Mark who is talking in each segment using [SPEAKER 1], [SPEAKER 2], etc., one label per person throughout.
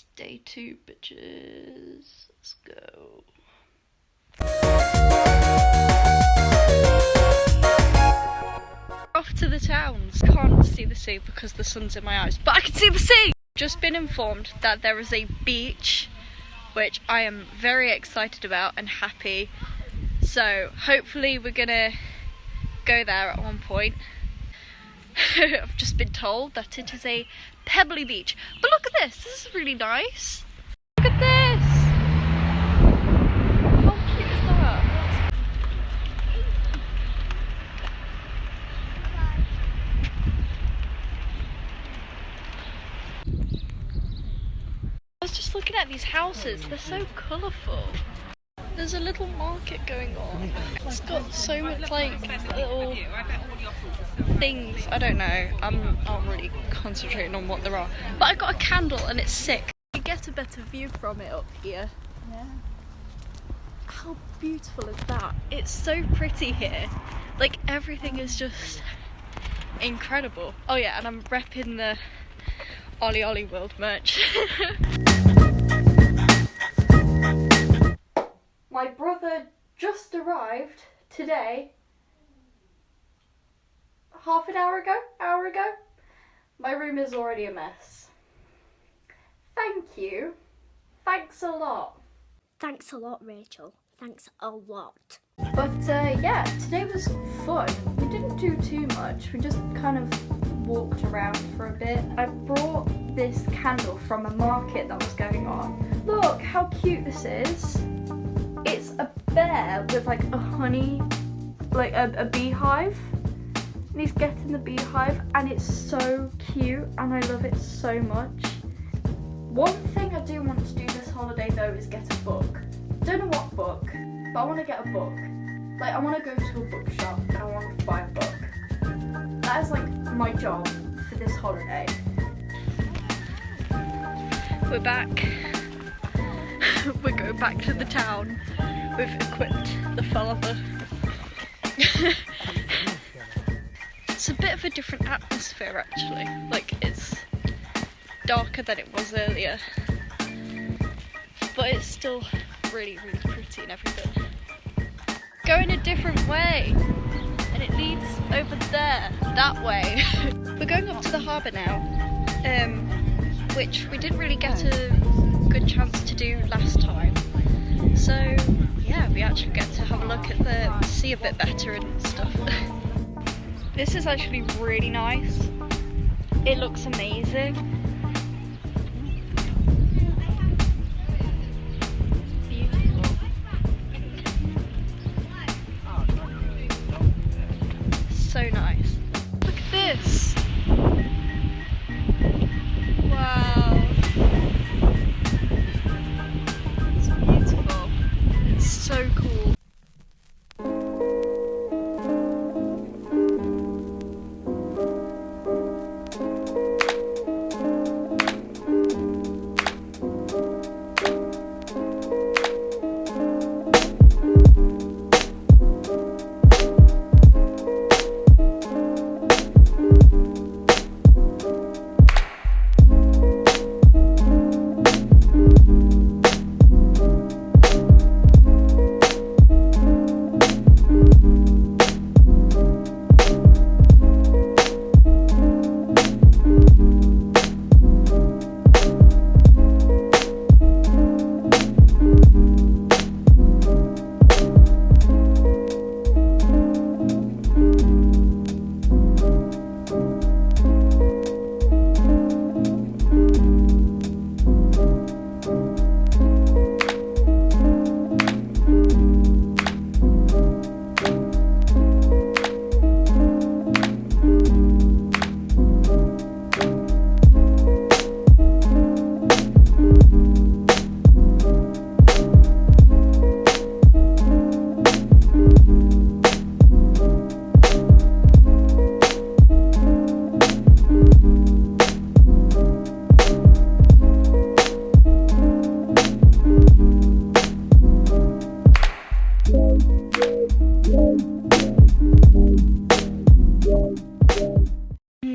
[SPEAKER 1] It's day 2, bitches. Let's go. Off to the towns. Can't see the sea because the sun's in my eyes, but I can see the sea! Just been informed that there is a beach, which I am very excited about and happy. So hopefully we're gonna go there at one point. I've just been told that it is a pebbly beach. But look at this, this is really nice. Look at this! How cute is that? I was just looking at these houses, they're so colourful. There's a little market going on. It's got so much like little things. I don't know. I'm not really concentrating on what there are. But I got a candle and it's sick. You get a better view from it up here. Yeah. How beautiful is that? It's so pretty here. Like everything is just incredible. Oh yeah, and I'm repping the Ollie Ollie World merch. My brother just arrived today, half an hour ago. My room is already a mess. Thank you. Thanks a lot.
[SPEAKER 2] Thanks a lot, Rachel. Thanks a lot.
[SPEAKER 1] But yeah, today was fun. We didn't do too much. We just kind of walked around for a bit. I brought this candle from a market that was going on. Look how cute this is. It's a bear with like a honey, like a beehive, and he's getting the beehive, and it's so cute and I love it so much. One thing I do want to do this holiday though is get a book. Don't know what book, but I want to get a book. Like I want to go to a bookshop and I want to buy a book. That is like my job for this holiday. We're back. We're going back to the town. We've equipped the father. It's a bit of a different atmosphere actually. Like it's darker than it was earlier. But it's still really, really pretty and everything. Going a different way. And it leads over there, that way. We're going up to the harbour now. Which we didn't really get a good chance to do last time. So yeah, we actually get to have a look at the sea a bit better and stuff. This is actually really nice. It looks amazing. Beautiful. So nice. Look at this. Wow. It's beautiful. It's so cool.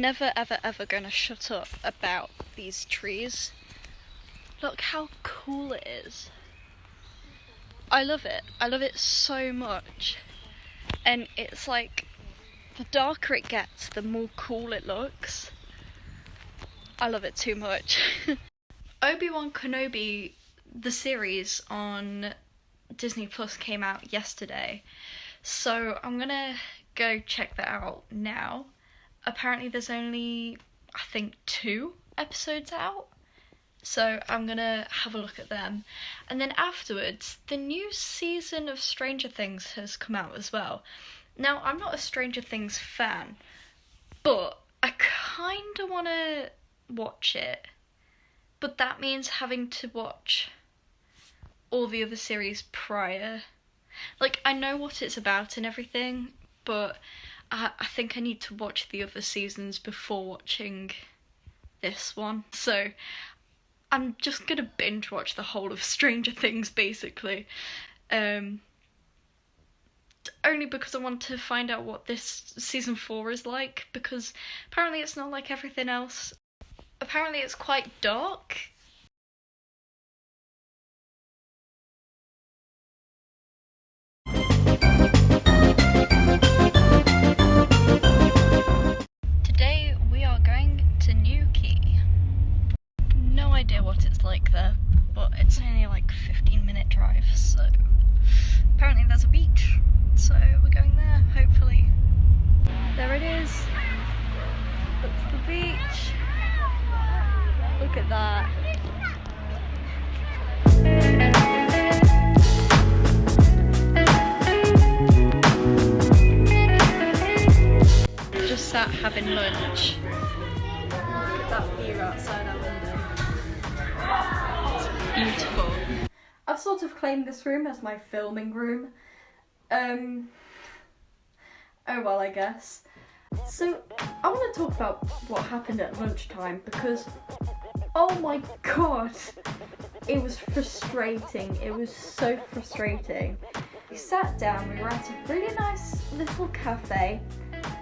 [SPEAKER 1] never ever gonna shut up about these trees. Look how cool it is. I love it. I love it so much. And it's like, the darker it gets, the more cool it looks. I love it too much. Obi-Wan Kenobi, the series on Disney Plus, came out yesterday. So I'm gonna go check that out now. Apparently there's only, I think, 2 episodes out. So I'm gonna have a look at them. And then afterwards, the new season of Stranger Things has come out as well. Now, I'm not a Stranger Things fan, but I kinda wanna watch it. But that means having to watch all the other series prior. Like, I know what it's about and everything, but I think I need to watch the other seasons before watching this one. So I'm just gonna binge watch the whole of Stranger Things, basically. Only because I want to find out what this season 4 is like, because apparently it's not like everything else. Apparently it's quite dark. Today we are going to Newquay. No idea what it's like there, but it's only like 15-minute drive, so apparently there's a beach, so we're going there, hopefully. There it is. That's the beach. Look at that. Just sat having lunch. Look at that view outside our window. It's beautiful. I've sort of claimed this room as my filming room. Oh well, I guess. So, I want to talk about what happened at lunchtime because, oh my god, it was frustrating. It was so frustrating. We sat down, we were at a really nice little cafe,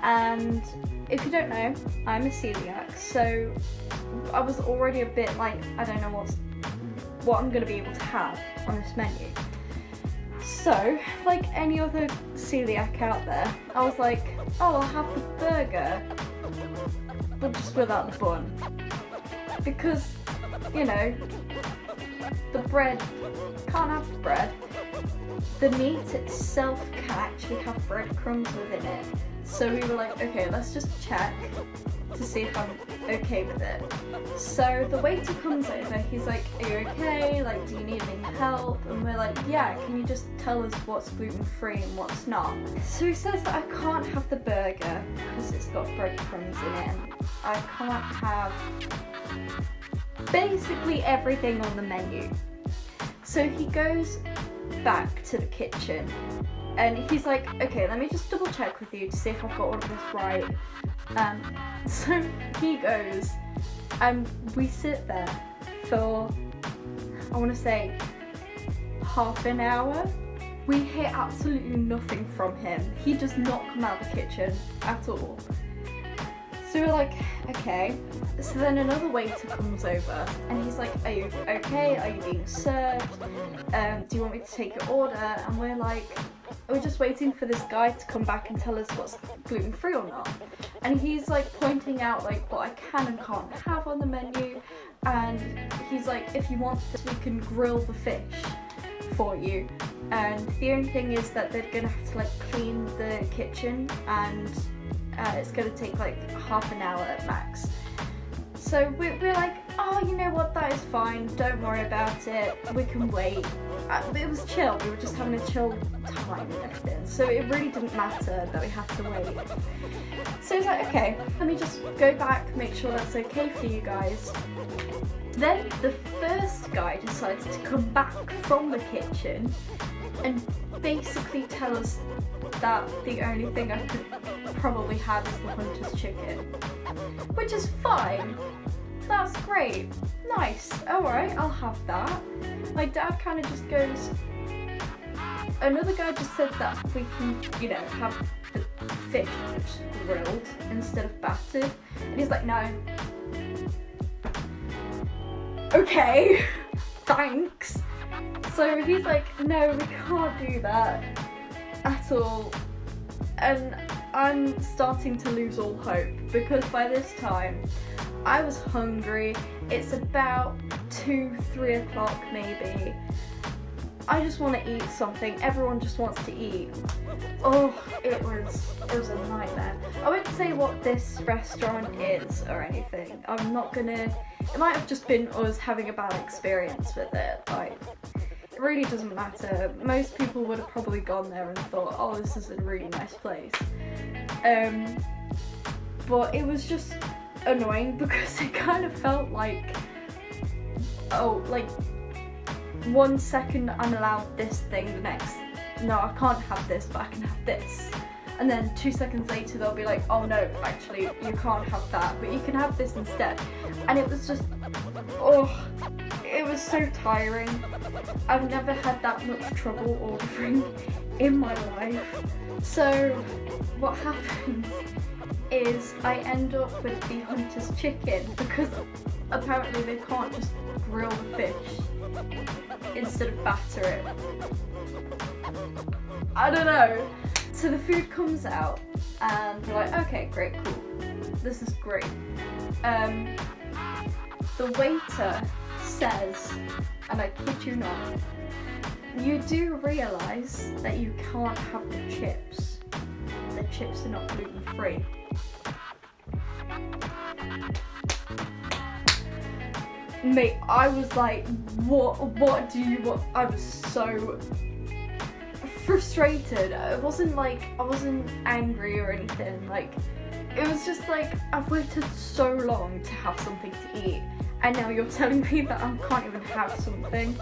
[SPEAKER 1] and if you don't know, I'm a celiac, so I was already a bit like, I don't know what I'm going to be able to have on this menu. So, like any other celiac out there, I was like, oh, I'll have the burger, but just without the bun. Because, you know, the bread, can't have the bread. The meat itself can actually have breadcrumbs within it. So we were like, okay, let's just check to see if I'm okay with it. So the waiter comes over, he's like, are you okay? Like, do you need any help? And we're like, yeah, can you just tell us what's gluten-free and what's not? So he says that I can't have the burger because it's got breadcrumbs in it, and I can't have basically everything on the menu. So he goes back to the kitchen and he's like, okay, let me just double check with you to see if I've got all of this right. So he goes and we sit there for, I want to say, half an hour. We hear absolutely nothing from him. He does not come out of the kitchen at all. So we're like, okay. So then another waiter comes over and he's like, are you okay? Are you being served? Do you want me to take your order? And we're like, we're just waiting for this guy to come back and tell us what's gluten-free or not. And he's like pointing out like what I can and can't have on the menu. And he's like, if you want this, we can grill the fish for you. And the only thing is that they're gonna have to like clean the kitchen, and it's gonna take like half an hour at max. So we're like, oh, you know what, that is fine, don't worry about it, we can wait. It was chill, we were just having a chill time and everything, so it really didn't matter that we had to wait. So he's like, okay, let me just go back, make sure that's okay for you guys. Then the first guy decides to come back from the kitchen and basically tell us that the only thing I could probably have is the Hunter's chicken. Which is fine. That's great. Nice. Alright, I'll have that. My dad kind of just goes, another guy just said that we can, you know, have the fish just grilled instead of battered. And he's like, no. okay, thanks. So he's like, no, we can't do that at all. And I'm starting to lose all hope because by this time I was hungry. It's about 2-3 o'clock maybe. I just want to eat something. Everyone just wants to eat. Oh, it was a nightmare. I wouldn't say what this restaurant is or anything. I'm not gonna. It might have just been us having a bad experience with it. Like, it really doesn't matter. Most people would have probably gone there and thought, oh, this is a really nice place. But it was just annoying because it kind of felt like, oh, like 1 second I'm allowed this thing, the next, no, I can't have this, but I can have this. And then 2 seconds later they'll be like, oh no, actually you can't have that, but you can have this instead. And it was just, oh, it was so tiring. I've never had that much trouble ordering in my life. So what happens is I end up with the Hunter's chicken because apparently they can't just grill the fish instead of batter it. I don't know. So the food comes out and they're like, okay, great, cool. This is great. The waiter says, and I kid you not, you do realise that you can't have the chips. The chips are not gluten-free. Mate, I was like, what do you want? I was so frustrated. I wasn't angry or anything. Like, it was just like, I've waited so long to have something to eat, and now you're telling me that I can't even have something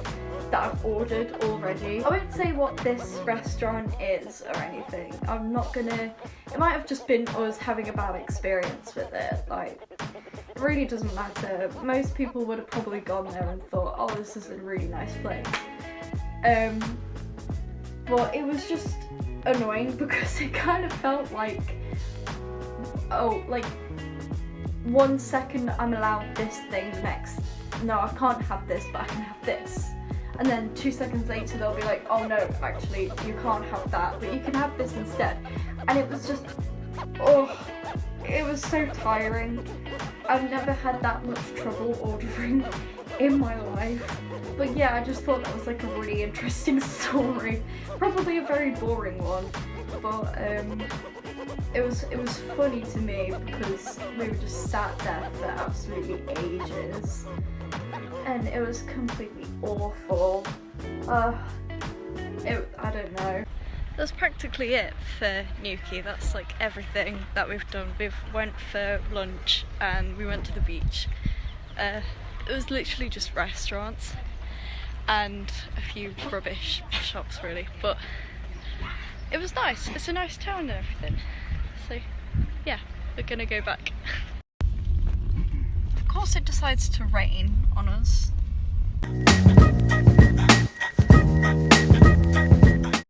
[SPEAKER 1] that I've ordered already. I won't say what this restaurant is or anything. I'm not gonna. It might have just been us having a bad experience with it. Like, it really doesn't matter. Most people would have probably gone there and thought, oh, this is a really nice place. But it was just annoying because it kind of felt like, oh, like 1 second I'm allowed this thing, the next, no, I can't have this, but I can have this. And then 2 seconds later they'll be like, oh no, actually you can't have that, but you can have this instead. And it was just, oh, it was so tiring. I've never had that much trouble ordering in my life. But yeah, I just thought that was like a really interesting story. Probably a very boring one, but it was funny to me because we were just sat there for absolutely ages. And it was completely awful. I don't know. That's practically it for Newquay. That's like everything that we've done. We've went for lunch and we went to the beach. It was literally just restaurants and a few rubbish shops really, but it was nice. It's a nice town and everything. So yeah, we're gonna go back. Of course it decides to rain on us.